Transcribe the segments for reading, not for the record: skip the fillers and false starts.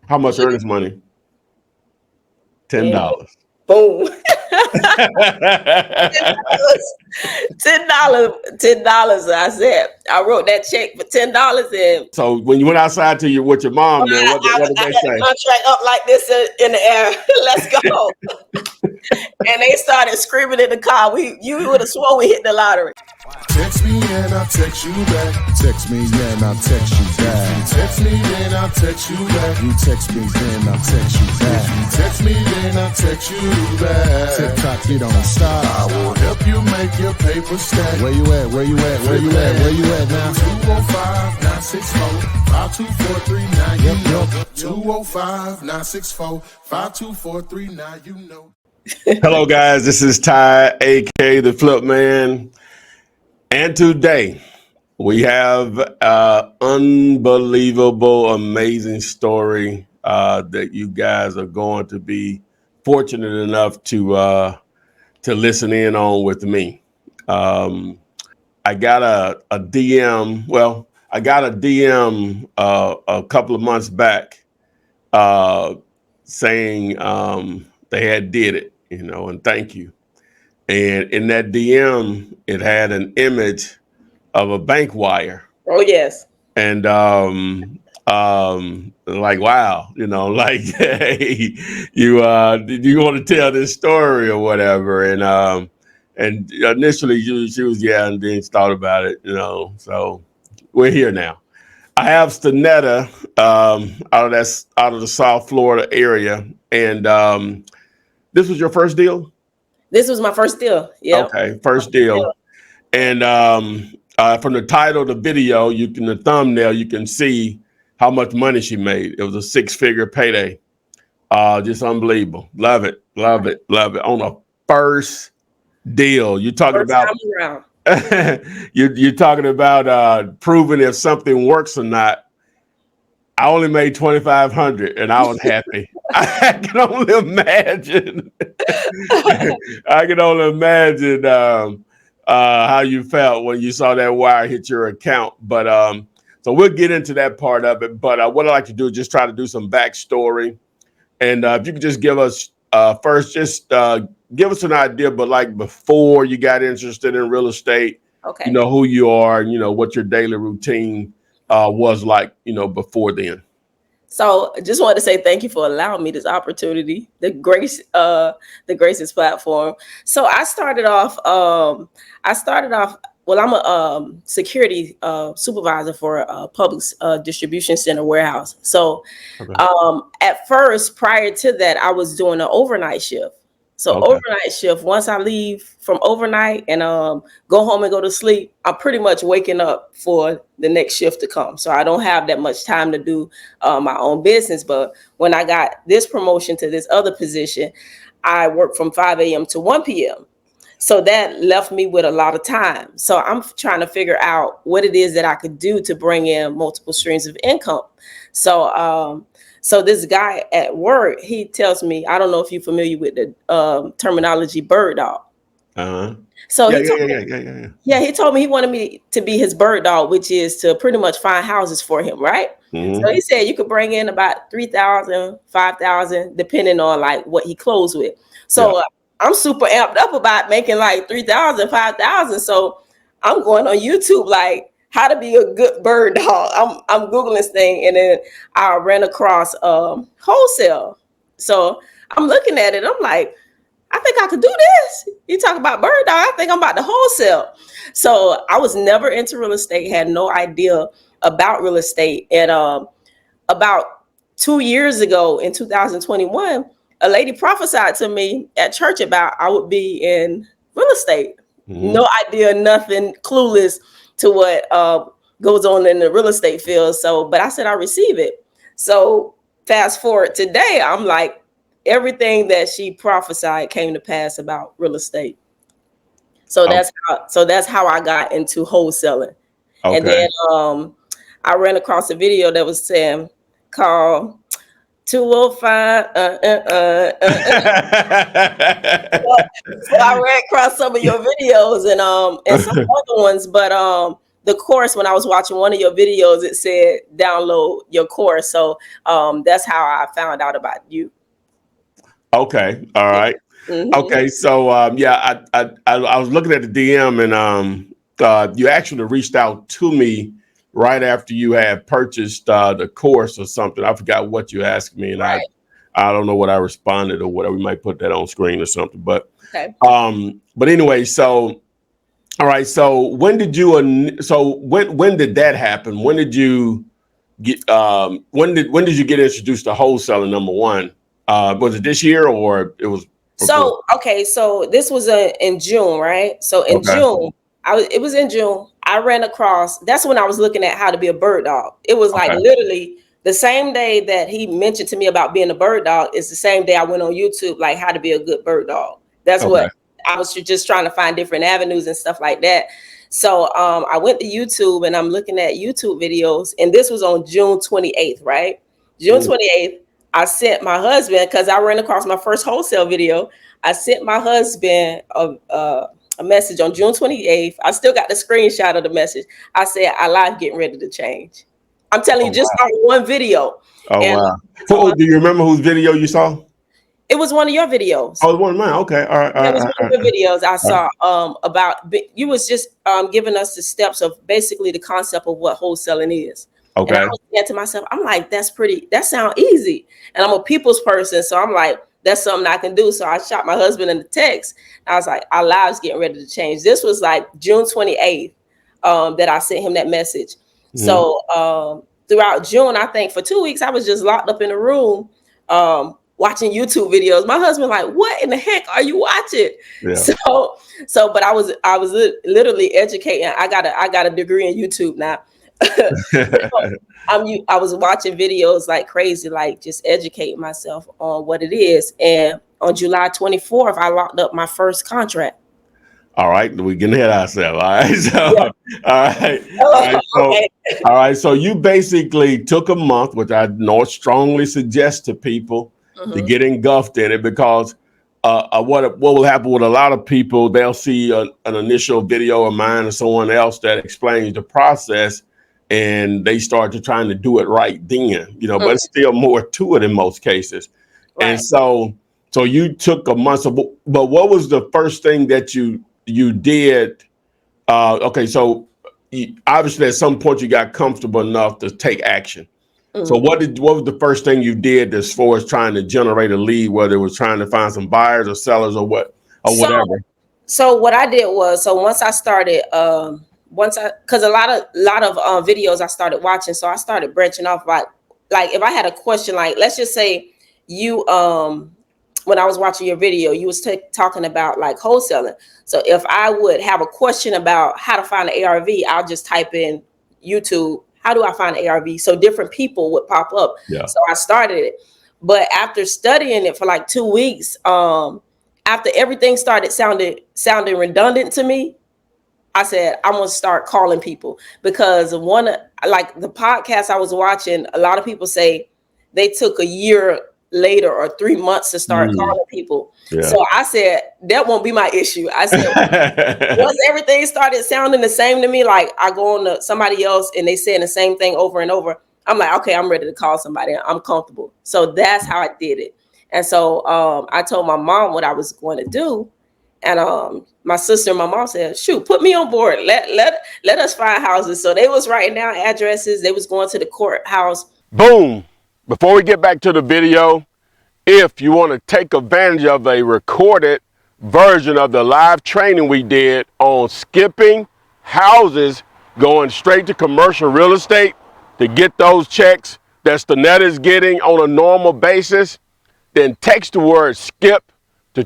How much earnest money? And $10. boom. $10, $10. I said, I wrote that check for $10, and So when you went outside to your with your mom, then what did I they had the say? contract up like this in the air. Let's go. And they started screaming in the car. You would have sworn we hit the lottery. Text me and I'll text you back. Text me and I'll text you back. Text me and I'll text you back. You text me then I'll text you back. Text me then I'll text you back. TikTok, you don't stop. I will help you make your paper stack. Where you at? Where you at? Where you at? Where you at now? 205-964-5243. Yep. 205-964-5243. You know. Hello, guys. This is Ty, aka the Flip Man, and today we have an unbelievable, amazing story that you guys are going to be fortunate enough to listen in on with me. I got a DM. Well, I got a DM a couple of months back saying they had did it, and thank you. And in that DM, it had an image of a bank wire, Oh yes. and like wow, like hey, did you want to tell this story or whatever? And initially she was yeah, and then she thought about it, So we're here now. I have Stanetta out of the South Florida area, and this was your first deal. This was my first deal. Yep. Okay, first deal. And from the title of the video, the thumbnail, you can see how much money she made. It was a six-figure payday. Just unbelievable. Love it, love it, love it. On a first deal, you're talking First about time around. you're talking about proving if something works or not. I only made 2,500, and I was happy. I can only imagine. I can only imagine how you felt when you saw that wire hit your account. But so we'll get into that part of it. But what I like to do is just try to do some backstory, and if you could just give us first, just give us an idea. But like before you got interested in real estate, Okay. who you are, and what your daily routine was like, before then. So I just wanted to say thank you for allowing me this opportunity, the Graces platform. So well, I'm a security supervisor for a public distribution center warehouse. So Okay. at first, prior to that, I was doing an overnight shift. So Okay. overnight shift, once I leave from overnight and go home and go to sleep, I'm pretty much waking up for the next shift to come. So I don't have that much time to do my own business. But when I got this promotion to this other position, I work from 5 a.m. to 1 p.m. So that left me with a lot of time. So I'm trying to figure out what it is that I could do to bring in multiple streams of income. So this guy at work, he tells me, I don't know if you're familiar with the terminology bird dog. Uh-huh. So Yeah, he yeah, told yeah, me, yeah, yeah, yeah, yeah. yeah, he told me he wanted me to be his bird dog, which is to pretty much find houses for him, right? So Mm-hmm. he said you could bring in about 3,000, 5,000, depending on like what he closed with. Yeah. So I'm super amped up about making like 3,000, 5,000. So I'm going on YouTube like how to be a good bird dog. I'm Googling this thing, and then I ran across wholesale. So I'm looking at it. I'm like, I think I could do this. You talk about bird dog. I think I'm about to wholesale. So I was never into real estate, had no idea about real estate. And about 2 years ago in 2021, a lady prophesied to me at church about I would be in real estate. Mm-hmm. No idea, nothing, clueless to what goes on in the real estate field. So, but I said I receive it. So fast forward today, I'm like, everything that she prophesied came to pass about real estate. So Oh, that's how I got into wholesaling. And okay. then I ran across a video that was saying call 205 so I ran across some of your videos and some other ones, but the course, when I was watching one of your videos, it said download your course. So that's how I found out about you. Okay. All right. Mm-hmm. Okay. So yeah, I was looking at the DM, and you actually reached out to me right after you had purchased the course or something. I forgot what you asked me, and Right. I don't know what I responded or whatever. We might put that on screen or something. But Okay. but anyway, so all right. So when did you? So when did that happen? When did you get? When did you get introduced to wholesaling? Number one, was it this year or it was before? So okay, so this was in June, right? So in Okay. June, it was in June. I ran across. That's when I was looking at how to be a bird dog. It was like Okay. literally the same day that he mentioned to me about being a bird dog. Is the same day I went on YouTube, like how to be a good bird dog. That's Okay. what I was just trying to find different avenues and stuff like that. So I went to YouTube and I'm looking at YouTube videos, and this was on June 28th, right? June 28th. I sent my husband, because I ran across my first wholesale video. I sent my husband a message on June 28th. I still got the screenshot of the message. I said, our life getting ready to change. I'm telling Oh, you, just wow. on one video. Oh, And wow. Do you remember whose video you saw? it was one of your videos. Oh, it was one of mine. Okay. All right. All That right. was All one right. of the videos I All right. saw about, you was just giving us the steps of basically the concept of what wholesaling is. And I Okay. was saying to myself, I'm like, that sounds easy. And I'm a people's person. So I'm like, that's something I can do. So I shot my husband in the text. I was like, our lives getting ready to change. This was like June 28th that I sent him that message. Mhm. So throughout June, I think for 2 weeks, I was just locked up in a room watching YouTube videos. My husband like, what in the heck are you watching? Yeah. So, but I was literally educating. I got a degree in YouTube now. I was watching videos like crazy, like just educating myself on what it is. And on July 24th, I locked up my first contract. All right, we can hit ourselves. All right, so Yeah. all right, all right, so Okay. all right, so you basically took a month, which I know strongly suggest to people to Mhm. get engulfed in it, because what will happen with a lot of people, they'll see an initial video of mine or someone else that explains the process, and they start to trying to do it right then, but it's still more to it in most cases, Right. and so you took a month. But what was the first thing that you did? Okay, so obviously at some point you got comfortable enough to take action. So what was the first thing you did as far as trying to generate a lead, whether it was trying to find some buyers or sellers or whatever? So what I did was, so once I started, because a lot of videos I started watching, so I started branching off. Like if I had a question, like let's just say you when I was watching your video, you was talking about like wholesaling. So if I would have a question about how to find an ARV, I'll just type in YouTube, how do I find an ARV? So different people would pop up. Yeah. So I started it. But after studying it for like 2 weeks, after everything started sounding redundant to me, I said, I'm gonna start calling people, because like the podcast I was watching, a lot of people say they took a year later or 3 months to start calling people. Yeah. So I said, that won't be my issue. I said, once everything started sounding the same to me, like I go on to somebody else and they saying the same thing over and over, I'm like, okay, I'm ready to call somebody. I'm comfortable. So that's how I did it. And so I told my mom what I was going to do. And my sister and my mom said, shoot, put me on board. Let us find houses. So they was writing down addresses. They was going to the courthouse. Boom. Before we get back to the video, if you want to take advantage of a recorded version of the live training we did on skipping houses, going straight to commercial real estate to get those checks that Stanetta is getting on a normal basis, then text the word skip to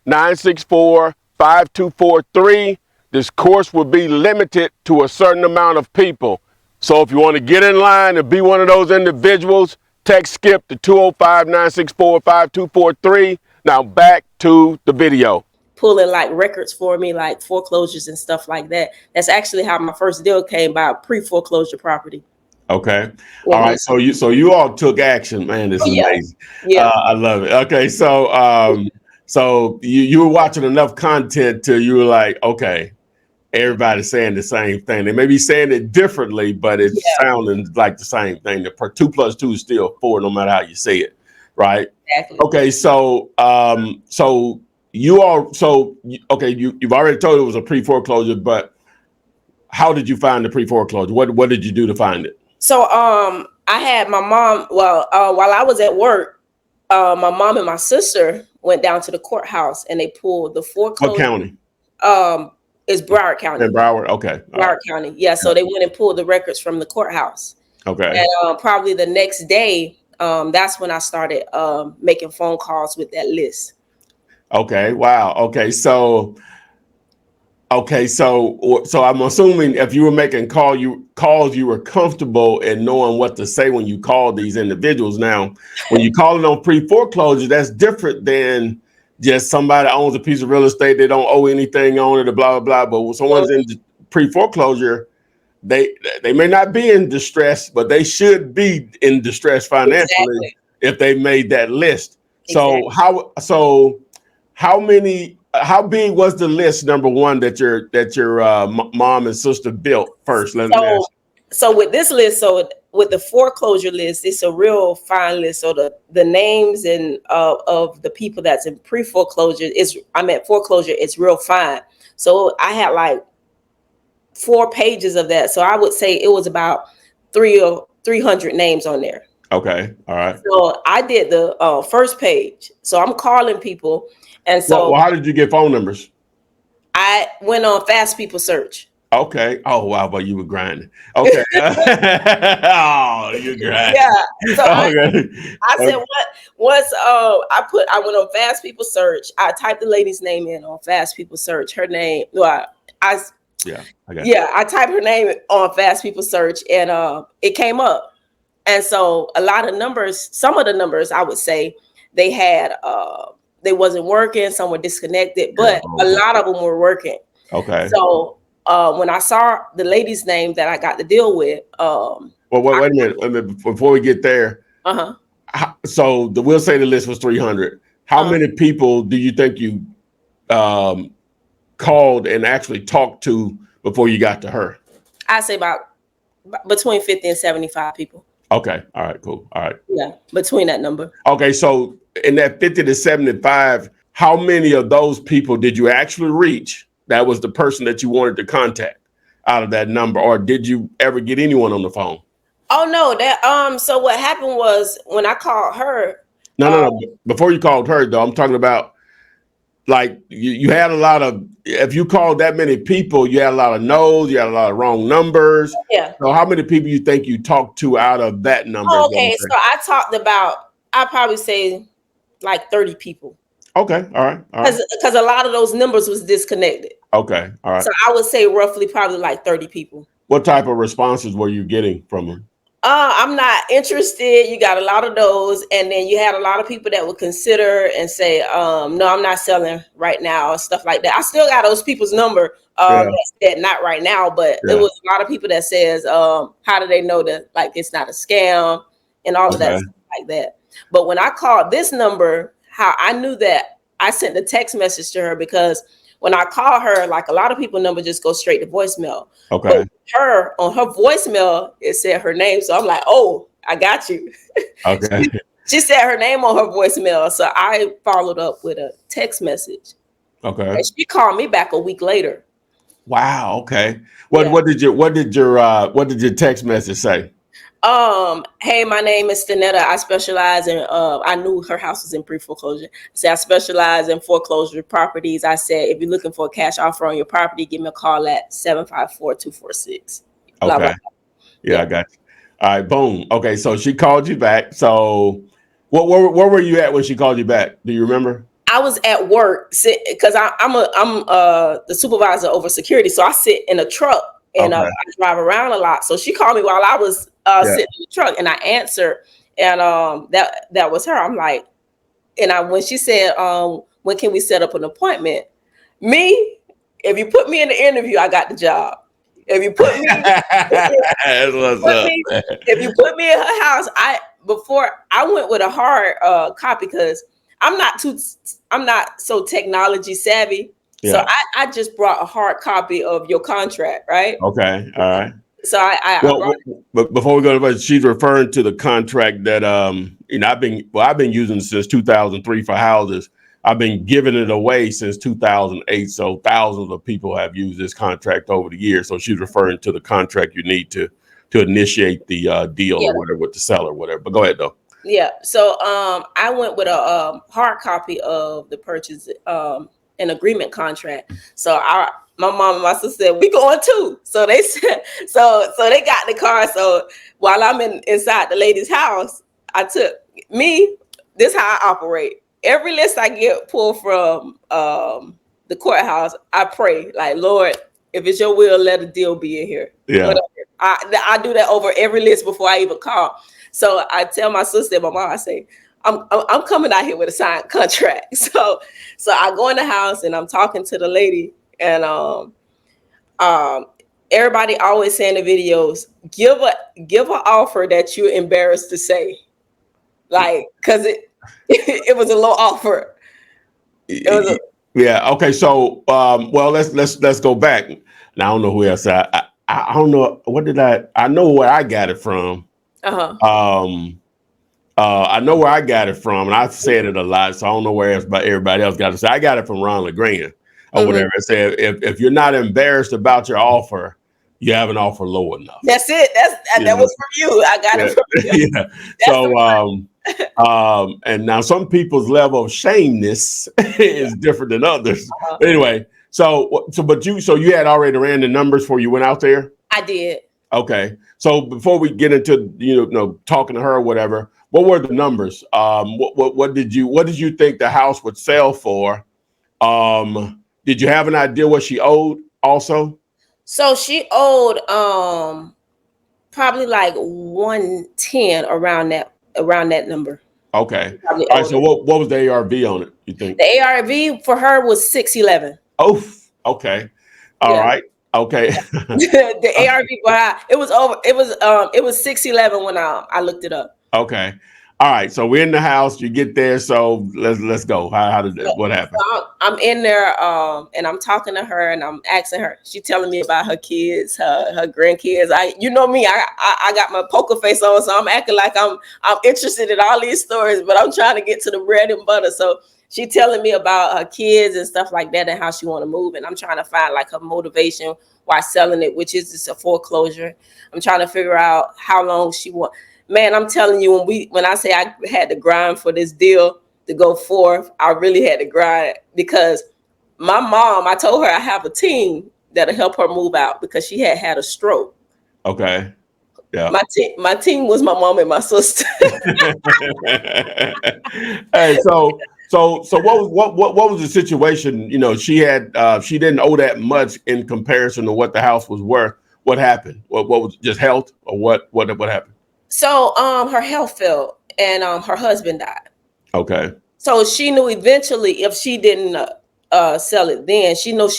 205-964-5243. This course will be limited to a certain amount of people. So if you want to get in line and be one of those individuals, text skip to 205-964-5243. Now back to the video. Pulling like records for me, like foreclosures and stuff like that. That's actually how my first deal came by, pre-foreclosure property. Okay. All right. So you all took action, man. This is amazing. Yeah. I love it. Okay. So so you were watching enough content till you were like, okay. everybody's saying the same thing. They may be saying it differently, but it's Yeah, sounding like the same thing. The 2 + 2 is still 4, no matter how you say it, right? exactly. Okay, so you've already told it was a pre-foreclosure, but how did you find the pre-foreclosure? What did you do to find it? So I had my mom. Well, while I was at work, my mom and my sister went down to the courthouse and they pulled the What foreclosure. county? It's Broward County. In Broward. Okay, all right. Broward County. Yeah. So they went and pulled the records from the courthouse. Okay. And probably the next day, that's when I started making phone calls with that list. Okay. Wow. Okay. So I'm assuming if you were making calls, you were comfortable in knowing what to say when you called these individuals. Now, when you call it on pre-foreclosure, that's different than just somebody owns a piece of real estate, they don't owe anything on it, or blah blah blah. But when someone's in pre-foreclosure, they may not be in distress, but they should be in distress financially Exactly. if they made that list. Exactly. How big was the list, number one, that your mom and sister built first? Let me ask. So with this list, so with the foreclosure list, it's a real fine list. So the names and of the people that's in pre-foreclosure foreclosure, it's real fine. So I had like 4 pages of that. So I would say it was about 300 names on there. Okay, all right. So I did the first page. So I'm calling people, and so Well, how did you get phone numbers? I went on Fast People Search. Okay. Oh wow, but you were grinding. Okay. Oh, you grinding. Yeah. So Okay. I said once I went on Fast People Search. I typed the lady's name in on Fast People Search. Her name, I typed her name on Fast People Search, and it came up. And so a lot of numbers, some of the numbers I would say they had they wasn't working, some were disconnected, but a lot of them were working. Okay. So when I saw the lady's name that I got to deal with, well, wait a minute. Before we get there, so we'll say the list was 300. How many people do you think you called and actually talked to before you got to her? I say about between 50 and 75 people. Okay. All right. Cool. All right. Yeah, between that number. Okay. So in that 50 to 75, how many of those people did you actually reach? That was the person that you wanted to contact out of that number, or did you ever get anyone on the phone? Oh no, that so what happened was when I called her. No. Before you called her, though, I'm talking about like you had a lot of. If you called that many people, you had a lot of no's, you had a lot of wrong numbers. Yeah. So how many people you think you talked to out of that number? Oh, okay, so I talked about, I'd probably say like 30 people. Okay, all right. Because a lot of those numbers was disconnected. Okay, all right. So I would say roughly probably like 30 people. What type of responses were you getting from them? I'm not interested. You got a lot of those, and then you had a lot of people that would consider and say, no, I'm not selling right now, or stuff like that. I still got those people's number that said not right now, but there was a lot of people that says, how do they know that like it's not a scam and all of that stuff like that. But when I called this number, how I knew that, I sent a text message to her, because when I call her, like a lot of people number just go straight to voicemail. Okay. But her on her voicemail, it said her name. So I'm like, oh, I got you. Okay. She said her name on her voicemail. So I followed up with a text message. Okay. And she called me back a week later. Wow. Okay. What did your text message say? Hey, my name is Stanetta. I specialize in I knew her house was in pre-foreclosure. I said I specialize in foreclosure properties. I said if you're looking for a cash offer on your property, give me a call at 754-246. Okay. Yeah, I got you. All right, boom. Okay, so she called you back. So where were you at when she called you back? Do you remember? I was at work because I'm the supervisor over security. So I sit in a truck and I drive around a lot. So she called me while I was sitting in the truck, and I answered, and that was her. I'm like, and when she said, when can we set up an appointment? Me, if you put me in the interview, I got the job. If you put me, if you put me in her house, before I went with a hard copy, because I'm not so technology savvy. So Yeah. I just brought a hard copy of your contract, right? Okay. All right. So I brought. But before we go to, she's referring to the contract that I've been using since 2003 for houses. I've been giving it away since 2008. So thousands of people have used this contract over the years. So she's referring to the contract you need to initiate the deal Yeah. or whatever with the seller, or whatever. But go ahead though. Yeah. So I went with a hard copy of the purchase an agreement contract. So my mom and my sister said, we going too. So they said so they got the car. So while I'm inside the lady's house, I took me, this how I operate. Every list I get pulled from the courthouse, I pray, like, Lord, if it's your will, let a deal be in here. Yeah. Whatever. I do that over every list before I even call. So I tell my sister and my mom, I say, I'm coming out here with a signed contract. So I go in the house and I'm talking to the lady, and everybody always saying in the videos, give an offer that you're embarrassed to say, like, because it was a low offer. It was Yeah. Okay. So, well, let's go back. Now I don't know who else. I don't know what did I know where I got it from. I know where I got it from, and I've said it a lot, so I don't know where else, but everybody else got it. So I got it from Ron LeGrand or whatever. It said, if you're not embarrassed about your offer, you have an offer low enough. That's it. That was from you. I got it from you. Yeah. So, and now some people's level of shameness is different than others. Anyway, so you had already ran the numbers before you went out there? I did. Okay. So before we get into talking to her or whatever, what were the numbers? What did you think the house would sell for? Did you have an idea what she owed also? So she owed probably like 110 around that number. Okay. All right. So what was the ARV on it, you think? The ARV for her was 611. Oh, okay. All right. Okay. The ARV, but it was 611 when I looked it up. Okay. All right. So we're in the house. You get there. So let's go. How did that? What happened? So I'm in there, and I'm talking to her, and I'm asking her. She's telling me about her kids, her grandkids. You know me. I got my poker face on, so I'm acting like I'm interested in all these stories, but I'm trying to get to the bread and butter. So she telling me about her kids and stuff like that, and how she want to move, and I'm trying to find like her motivation while selling it, which is just a foreclosure. I'm trying to figure out how long she want. Man, I'm telling you, when I say I had to grind for this deal to go forth, I really had to grind, because my mom, I told her I have a team that'll help her move out because she had a stroke. Okay. Yeah. My team was my mom and my sister. Hey, so what was the situation? She didn't owe that much in comparison to what the house was worth. What happened? What was just health, or what happened? So her health failed, and her husband died. Okay. So she knew eventually, if she didn't sell it then, she was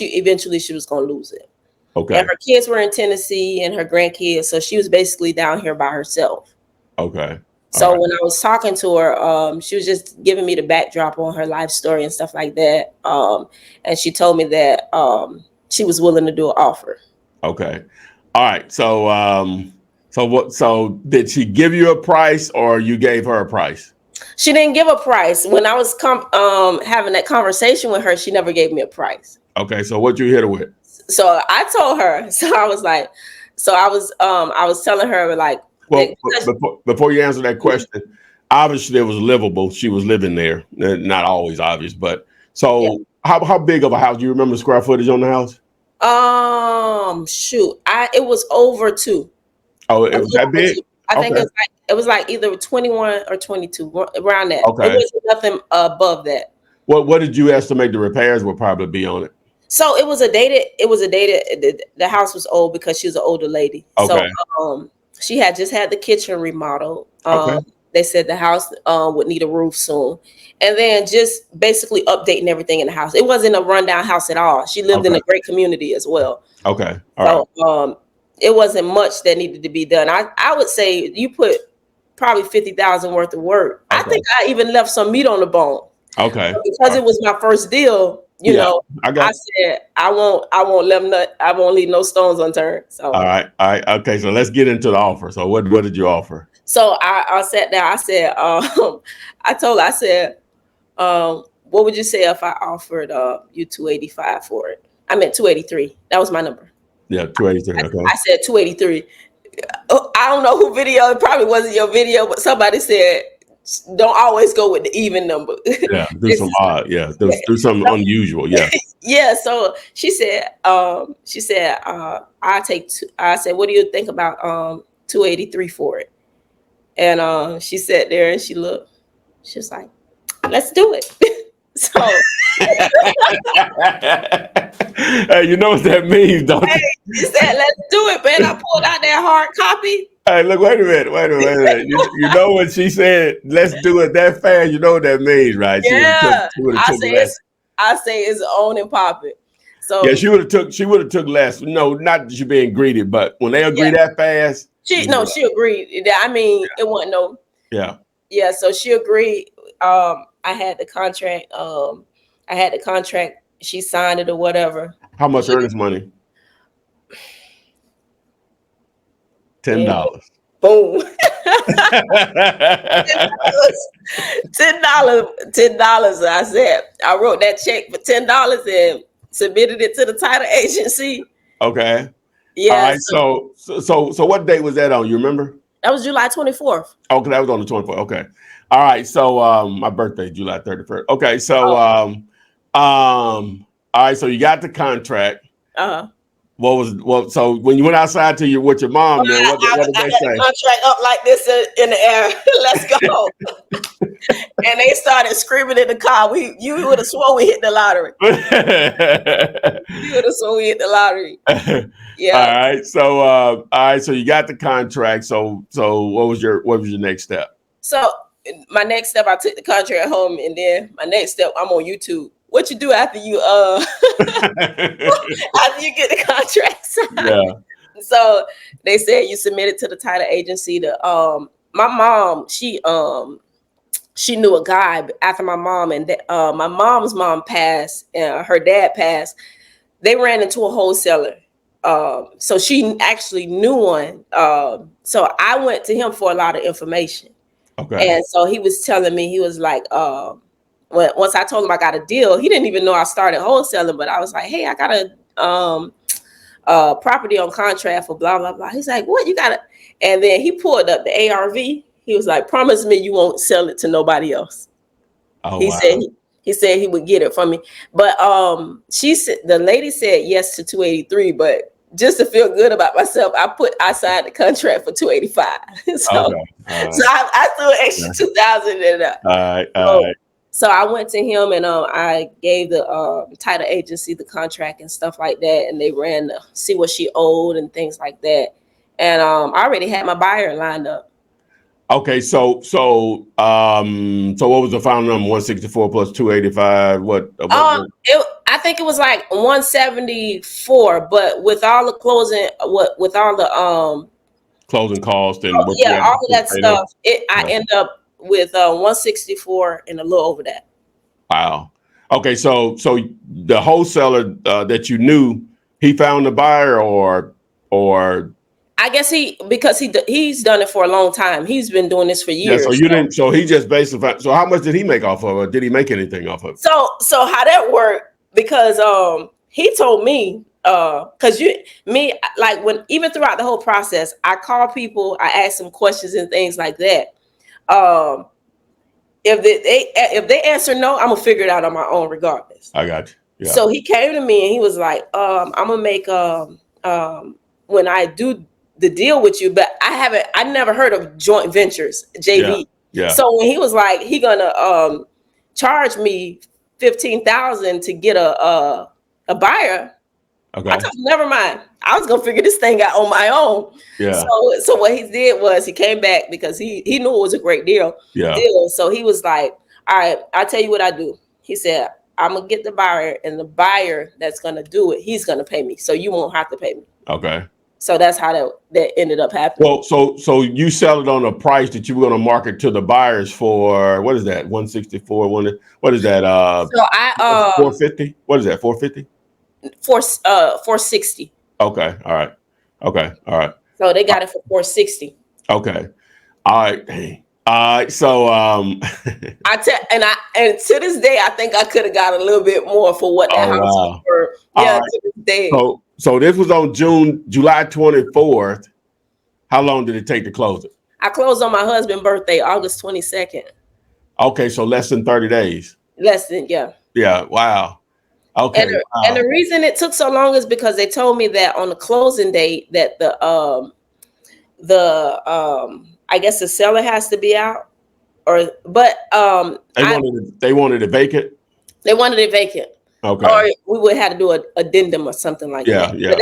going to lose it. Okay. And her kids were in Tennessee and her grandkids, so she was basically down here by herself. Okay. So when I was talking to her, she was just giving me the backdrop on her life story and stuff like that. And she told me that she was willing to do an offer. Okay. All right. So did she give you a price, or you gave her a price? She didn't give a price. When I was having that conversation with her, she never gave me a price. Okay. So what you hit her with? So I told her. So I was like, I was telling her, like, well, before you answer that question, obviously it was livable. She was living there. Not always obvious, but so how big of a house? Do you remember the square footage on the house? Shoot, it was over 2. Oh, it was that big? I think it was like either 21 or 22, around that. Okay. It wasn't nothing above that. What did you estimate the repairs would probably be on it? So it was a dated. The house was old because she was an older lady. Okay. So she had just had the kitchen remodeled. Okay. They said the house would need a roof soon, and then just basically updating everything in the house. It wasn't a rundown house at all. She lived in a great community as well. Okay. All right. It wasn't much that needed to be done. I would say you put probably $50,000 worth of work. Okay. I think I even left some meat on the bone. Okay. Because it was my first deal, you Yeah, know, I I got. said I won't let them I won't leave no stones unturned. All right. All right. Okay. So let's get into the offer. So what did you offer? So I sat down. I said, I said, what would you say if I offered you 285 for it? I meant 283. That was my number. Yeah, 283. I Okay. said 283. I don't know who video. It probably wasn't your video, but somebody said don't always go with the even number. Yeah. Do This some is odd. Yeah. Do something unusual. Yeah. yeah. So she said, I said, what do you think about 283 for it? And she sat there and she looked. She was like, let's do it. So Hey, you know what that means, don't you? she said, let's do it, man. I pulled out that hard copy. Hey, look, wait a minute, wait a minute. You know what she said? Let's do it that fast. You know what that means, right? Yeah. She would have took less. I say it's on and popping. Yeah, So she would have took less. No, not that you being greedy, but when they agree yeah, that fast, she agreed. I mean, it wasn't no yeah. yeah, so she agreed. I had the contract. I had the contract. She signed it or whatever. How much earnest money? And $10. boom. $10. I said I wrote that check for $10 and submitted it to the title agency. Okay. All Yeah, right. So what date was that on? You remember? that was July 24th. Okay, that was on the 24th. Okay. All right. So my birthday, July 31st. Okay. So Oh, all right, so you got the contract. uh-huh. So when you went outside to your with your mom, then what did I they had the say? contract up like this in the air. Let's go. And they started screaming in the car. You would have sworn we hit the lottery. You would have sworn we hit the lottery. All Yeah. right. So all right, so you got the contract. So what was your next step? So my next step, I took the contract home, and then my next step, I'm on YouTube. What you do after you after you get the contract signed? Yeah. So they said you submitted to the title agency. My mom, she knew a guy after my mom and my mom's mom passed and her dad passed. They ran into a wholesaler. So she actually knew one. So I went to him for a lot of information. Okay. And so he was telling me, he was like, once I told him I got a deal, he didn't even know I started wholesaling, but I was like, hey, I got a property on contract for blah, blah, blah. He's like, what you got it? And then he pulled up the ARV. He was like, promise me you won't sell it to nobody else. Oh He wow. said he said he would get it from me. But she said the lady said yes to 283, but just to feel good about myself, I signed the contract for 285. So Okay. Right. so I threw an extra 2,000 in there. All right. So I went to him and I gave the title agency the contract and stuff like that, and they ran to see what she owed and things like that. And I already had my buyer lined up. Okay, so what was the final number? 164 plus 285. What? I think it was like 174, but with all the closing, with all the Closing cost and what you yeah, had all of that paid up? stuff, I end up with 164 and a little over that. Wow. Okay, so the wholesaler that you knew, he found the buyer, or I guess because he's done it for a long time. He's been doing this for yeah. years. So you didn't. So he just basically. So how much did he make off of it? Did he make anything off of it? So how that worked? Because he told me because like when even throughout the whole process, I call people, I ask them questions and things like that. If they answer no, I'm gonna figure it out on my own regardless. I got you. Yeah. So he came to me and he was like, I'm gonna make when I do the deal with you, but I never heard of joint ventures, JV. Yeah. So when he was like, he gonna charge me 15,000 to get a buyer. Okay. I told him, never mind. I was gonna figure this thing out on my own. Yeah. So what he did was he came back because he knew it was a great deal. Yeah. So he was like, all right, I'll tell you what I do. He said, I'm gonna get the buyer, and the buyer that's gonna do it, he's gonna pay me. So you won't have to pay me. Okay. So that's how that ended up happening. Well, so you sell it on a price that you were going to market to the buyers for, what is that? 164, what is that? So I 450? What is that? 450? 460. Okay, all right. Okay, all right. So they got it for 460. Okay. All right. Dang. All right. So And to this day, I think I could have got a little bit more for what that oh house was wow. for. All Yeah, right. to this day. So this was on July 24th. How long did it take to close it? I closed on my husband's birthday, August 22nd. Okay, so less than 30 days. Less than, yeah. Yeah. Wow. Okay. And the reason it took so long is because they told me that on the closing date that I guess the seller has to be out, They wanted it vacant. they wanted it vacant. Okay. Or we would have to do an addendum or something like Yeah, that. yeah. But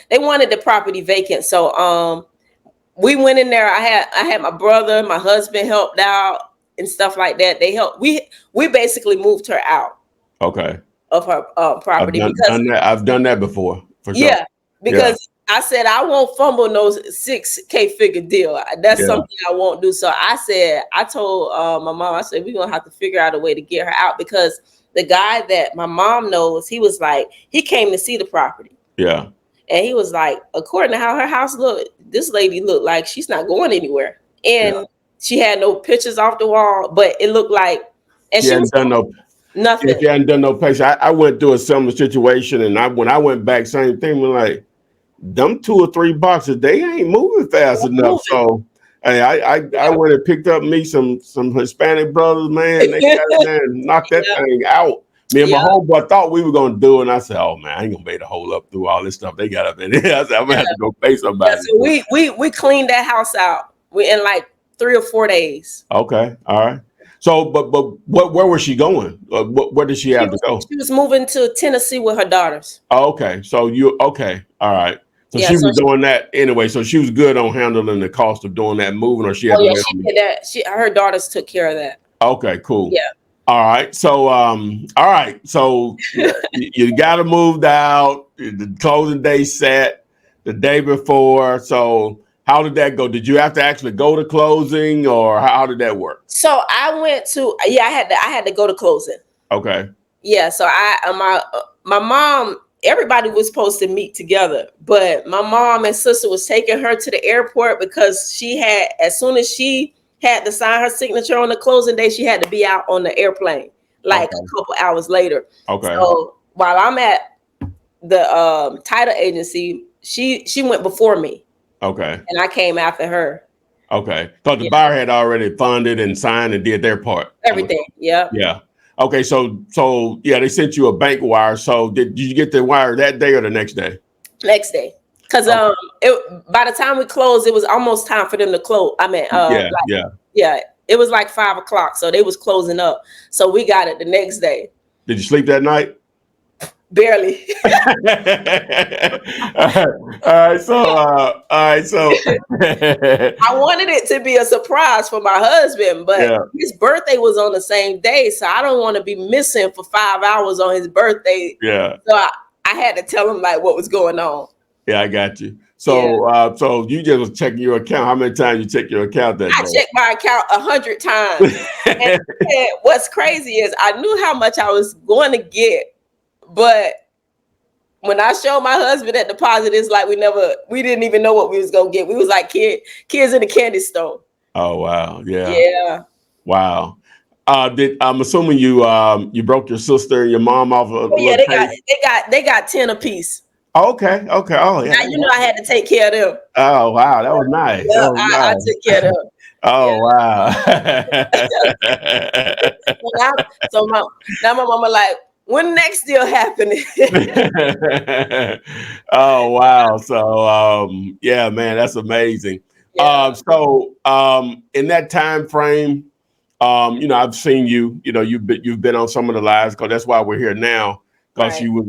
they wanted the property vacant. So we went in there. I had my brother, my husband helped out and stuff like that. They helped. We basically moved her out Okay. of her property I've done that before for sure. yeah, because I said I won't fumble no 6K figure deal. That's something I won't do. So I told my mom, I said, we're gonna have to figure out a way to get her out, because the guy that my mom knows, he was like, he came to see the property. Yeah. And he was like, according to how her house looked, this lady looked like she's not going anywhere. And she had no pictures off the wall, but it looked like, and she was done no nothing. She hadn't done no picture. I went through a similar situation, and when I went back, same thing. We're like, them 2 or 3 boxes, they ain't moving fast enough. So hey, I went and picked up me some Hispanic brothers, man. They got it there and knocked that thing out. Me and my homeboy thought we were gonna do it, and I said, "Oh man, I ain't gonna be able to hold up through all this stuff they got up in here." I said, "I'm gonna have to go pay somebody." Yeah, so we cleaned that house out. We in like 3 or 4 days. Okay, all right. So, but where was she going? Where did she have to go? She was moving to Tennessee with her daughters. Oh, okay, so okay, all right. So she was doing that anyway. So she was good on handling the cost of doing that moving, or she had to she did that. Her daughters took care of that. Okay, cool. Yeah. All right. So, So you got to move out. The closing day set the day before. So how did that go? Did you have to actually go to closing, or how did that work? So I went to I had to go to closing. Okay. Yeah. So my mom, everybody was supposed to meet together, but my mom and sister was taking her to the airport because as soon as she had to sign her signature on the closing day, she had to be out on the airplane a couple hours later. Okay. So while I'm at the title agency, she went before me. Okay. And I came after her. Okay. Because the buyer had already funded and signed and did their part. Everything. Yeah. Yeah. Okay. So they sent you a bank wire. So did you get the wire that day or the next day? Next day. Because by the time we closed, it was almost time for them to close. I mean, it was like 5 o'clock, so they was closing up. So we got it the next day. Did you sleep that night? Barely. All right. So I wanted it to be a surprise for my husband, but his birthday was on the same day, so I don't want to be missing for 5 hours on his birthday. Yeah. So I had to tell him like what was going on. Yeah, I got you. So, so you just was checking your account. How many times you check your account that day? I checked my account 100 times. and what's crazy is I knew how much I was going to get, but when I showed my husband that deposit, it's like we didn't even know what we was gonna get. We was like kids in the candy store. Oh wow, yeah, yeah, wow. I'm assuming you broke your sister and your mom off of? They got 10 apiece. Okay. Oh yeah. Now I had to take care of them. Oh wow, that was nice. Yeah, I took care of them. Oh wow. so now my mama like, when next deal happening? Oh wow. So yeah, man, that's amazing. Yeah. In that time frame, I've seen you've been on some of the lives, because that's why we're here now. Because you was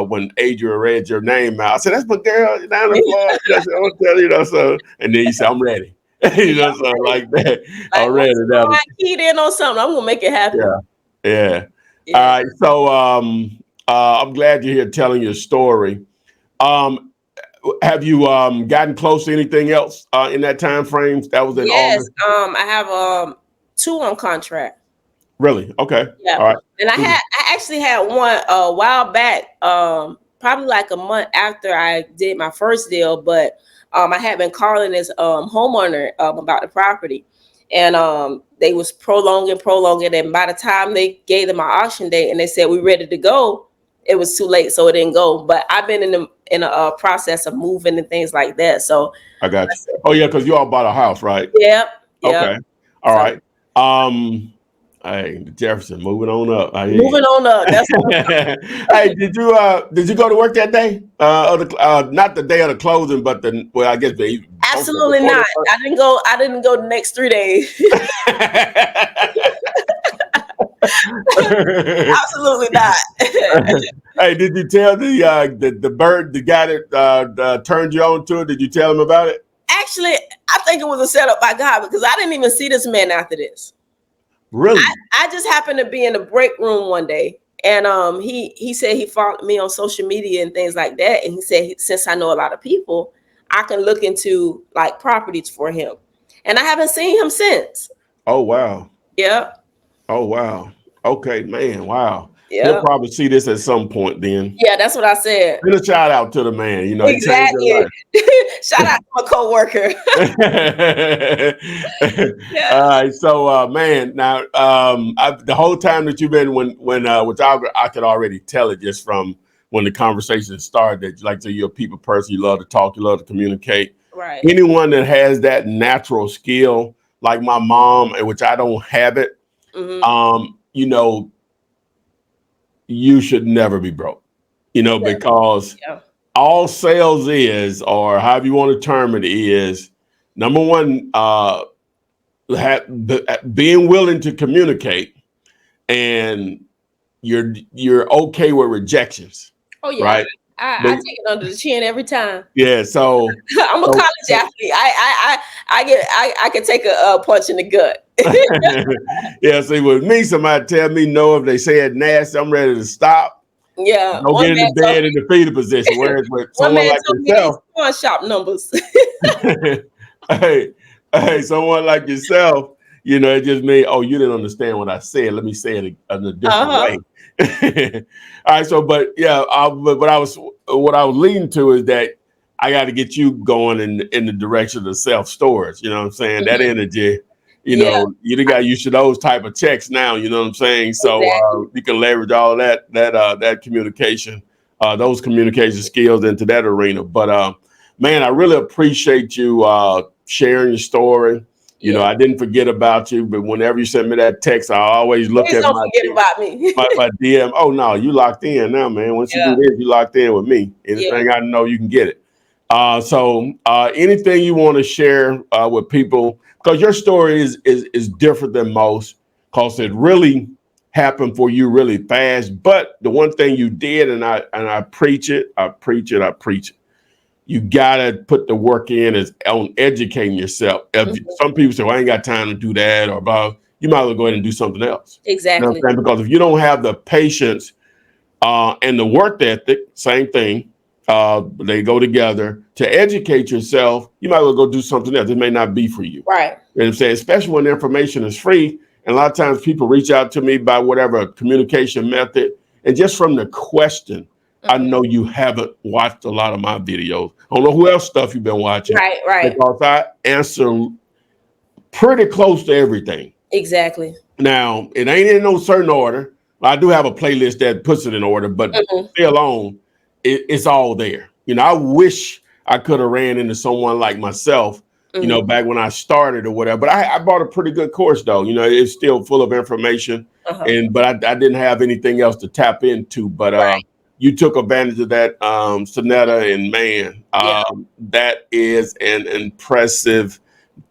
when Adria read your name out. I said, "That's my girl down in Florida." I said, "I'll tell you know." So, and then you said, "I'm ready." So like that. I'm ready. I keyed in on something. I'm gonna make it happen. Yeah. All right. So I'm glad you're here telling your story. have you gotten close to anything else in that time frame? That was in Yes. August. I have two on contract. Really? Okay. Yeah. All right. And I actually had one a while back, probably like a month after I did my first deal, but I had been calling this homeowner about the property, and they was prolonging, and by the time they gave them my auction date and they said we ready to go, it was too late, so it didn't go. But I've been in a process of moving and things like that. So I got you. Oh yeah, because you all bought a house, right? yep, yep. Okay. All So right. Hey, Jefferson, moving on up. I hear you. moving on up. That's Hey, did you go to work that day? Not the day of the closing, but I guess the absolutely not. I didn't go. I didn't go the next 3 days. Absolutely not. Hey, did you tell the bird, the guy that turned you on to it? Did you tell him about it? Actually, I think it was a setup by God, because I didn't even see this man after this. Really? I just happened to be in the break room one day, and he said he followed me on social media and things like that, and he said since I know a lot of people, I can look into like properties for him, and I haven't seen him since. Oh wow. Yep. Oh wow. Okay, man. Wow. He'll Yep. probably see this at some point then. Yeah, that's what I said. Send a shout out to the man. You know, he changed your Exactly. life. Shout out to my coworker. All Yeah. right, so man, now the whole time that you've been which I could already tell it just from when the conversation started that like you're a people person, you love to talk, you love to communicate. Right. Anyone that has that natural skill, like my mom, and which I don't have it, you know, you should never be broke, you know, because Yeah. all sales is, or however you want to term it, is number one, being willing to communicate, and you're okay with rejections, Oh yeah. right? I take it under the chin every time. Yeah, so I'm a college athlete. I can take a punch in the gut. yeah, see, with me, somebody tell me no if they say it nasty, I'm ready to stop. Yeah. Go get in the bed in the fetal position. Whereas with One someone man like told me yourself, these pawn shop numbers. hey, someone like yourself, you know, it just means, oh, you didn't understand what I said. Let me say it in a different way. All right, so, but yeah, but what I was leading to is that I got to get you going in the direction of the self-storage. You know what I'm saying? That energy, you know, you got used to those type of checks now. You know what I'm saying? So you can leverage all that communication, those communication skills into that arena. But man, I really appreciate you sharing your story. You know, I didn't forget about you, but whenever you send me that text, I always look Please at don't forget about me. my DM. Oh no, you locked in now, man. Once you do this, you locked in with me. Anything I know, you can get it. So anything you want to share with people, because your story is different than most, because it really happened for you really fast. But the one thing you did, and I preach it, I preach it, I preach it. You gotta put the work in is on educating yourself. If some people say, well, I ain't got time to do that, or blah, you might as well go ahead and do something else. Exactly. You know what I'm saying? Because if you don't have the patience and the work ethic, same thing, they go together. To educate yourself, you might as well go do something else. It may not be for you. Right. You know what I'm saying? Especially when the information is free. And a lot of times people reach out to me by whatever communication method. And just from the question, I know you haven't watched a lot of my videos. I don't know who else stuff you've been watching. Right. Because I answer pretty close to everything. Exactly. Now, it ain't in no certain order. I do have a playlist that puts it in order, but still on, it's all there. You know, I wish I could have ran into someone like myself, you know, back when I started or whatever. But I bought a pretty good course, though. You know, it's still full of information, but I didn't have anything else to tap into. But you took advantage of that, Sonetta, and man, that is an impressive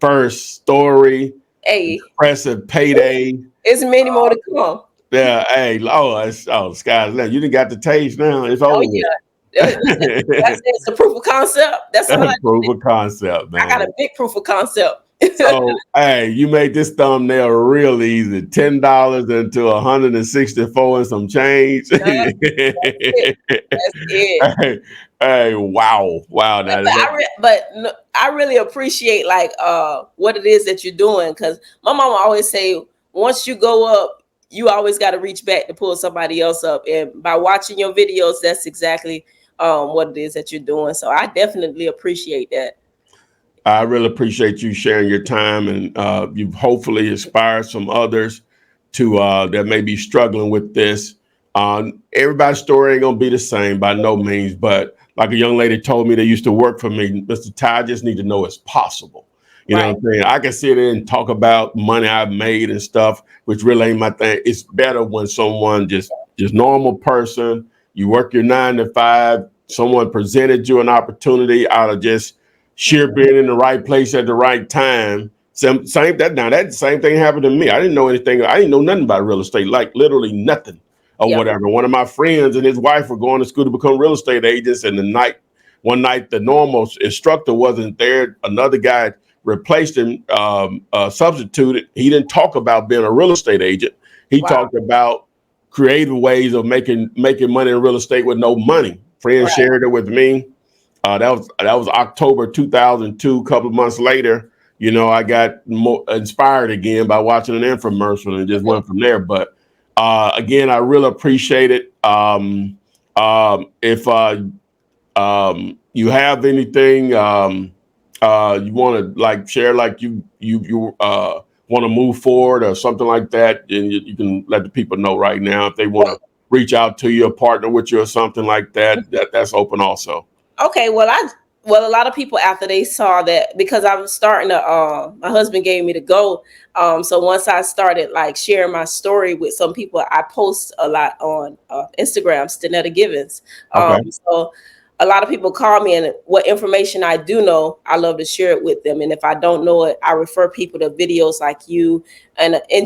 first story. Hey, Impressive payday. it's many more to come. Yeah, hey, the sky's limit. You didn't got the taste now. It's over with. That's a proof of concept. That's all I Proof of concept, man. got a big proof of concept. So, hey, you made this thumbnail real easy. $10 into 164 and some change. That's it. That's it. Hey, wow. But I really appreciate like what it is that you're doing, because my mama always say once you go up, you always got to reach back to pull somebody else up. And by watching your videos, that's exactly what it is that you're doing. So I definitely appreciate that. I really appreciate you sharing your time, and you've hopefully inspired some others to that may be struggling with this. Everybody's story ain't gonna be the same by no means, but like a young lady told me that used to work for me, Mr. Ty, I just need to know it's possible. You know what I'm saying? I can sit there and talk about money I've made and stuff, which really ain't my thing. It's better when someone just normal person, you work your 9 to 5, someone presented you an opportunity out of just sheer being in the right place at the right time. That same thing happened to me. I didn't know anything. I didn't know nothing about real estate, like literally nothing or whatever. One of my friends and his wife were going to school to become real estate agents. And one night, the normal instructor wasn't there. Another guy replaced him, substituted. He didn't talk about being a real estate agent. He talked about creative ways of making money in real estate with no money. Friends shared it with me. That was October 2002. A couple of months later, I got more inspired again by watching an infomercial and just went from there. But again, I really appreciate it. If you have anything you want to share, like you want to move forward or something like that, then you can let the people know right now. If they want to reach out to you or partner with you or something like that, that's open also. Okay, well, a lot of people, after they saw that, because I was starting to, my husband gave me the go. So once I started sharing my story with some people, I post a lot on Instagram, Stanetta Givens. So a lot of people call me, and what information I do know, I love to share it with them. And if I don't know it, I refer people to videos like you, and I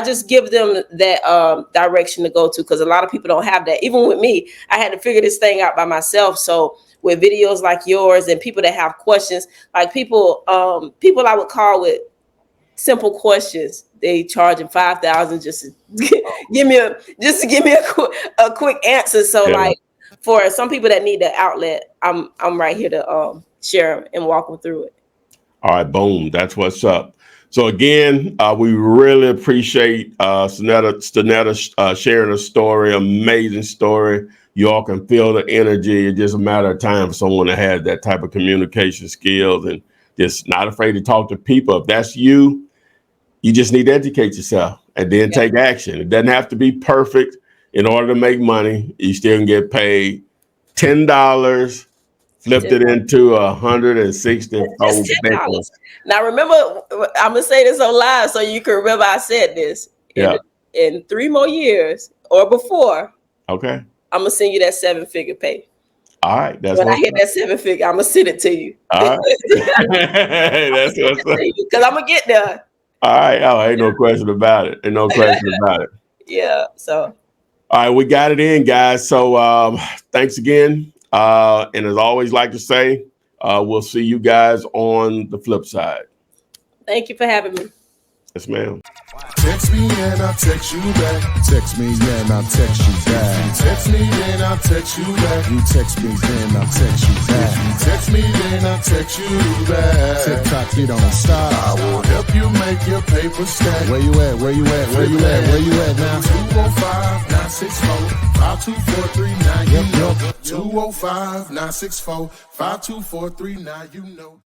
just give them that direction to go to, because a lot of people don't have that. Even with me, I had to figure this thing out by myself. So with videos like yours and people that have questions, like people I would call with simple questions, they charging $5,000 just to give me a quick answer. So for some people that need the outlet, I'm right here to share them and walk them through it. All right, boom. That's what's up. So again, we really appreciate Stanetta sharing a story, amazing story. You all can feel the energy. It's just a matter of time for someone that has that type of communication skills and just not afraid to talk to people. If that's you just need to educate yourself and then take action. It doesn't have to be perfect in order to make money. You still can get paid $10, flipped it into 164. Just $10. Now remember, I'm gonna say this on live so you can remember I said this. In 3 more years or before. Okay. I'm gonna send you that 7-figure pay. All right. That's when I hit that 7-figure, I'm gonna send it to you. All right. That's what's up. Because I'm gonna get there. All right. Oh, ain't no question about it. Ain't no question about it. Yeah. So. All right, we got it in, guys. So thanks again. And as I always like to say, we'll see you guys on the flip side. Thank you for having me. Yes, ma'am. Text me and I'll text you back. Text me and I'll text you back. Text me and I'll text you back. You text me then I'll text you back. Text me then I'll text you back. TikTok, you don't stop. I will help you make your paper stack. Where you at? Where you at? Where you at? Where you at now? 205-964-5243. 205-964-5243. You know.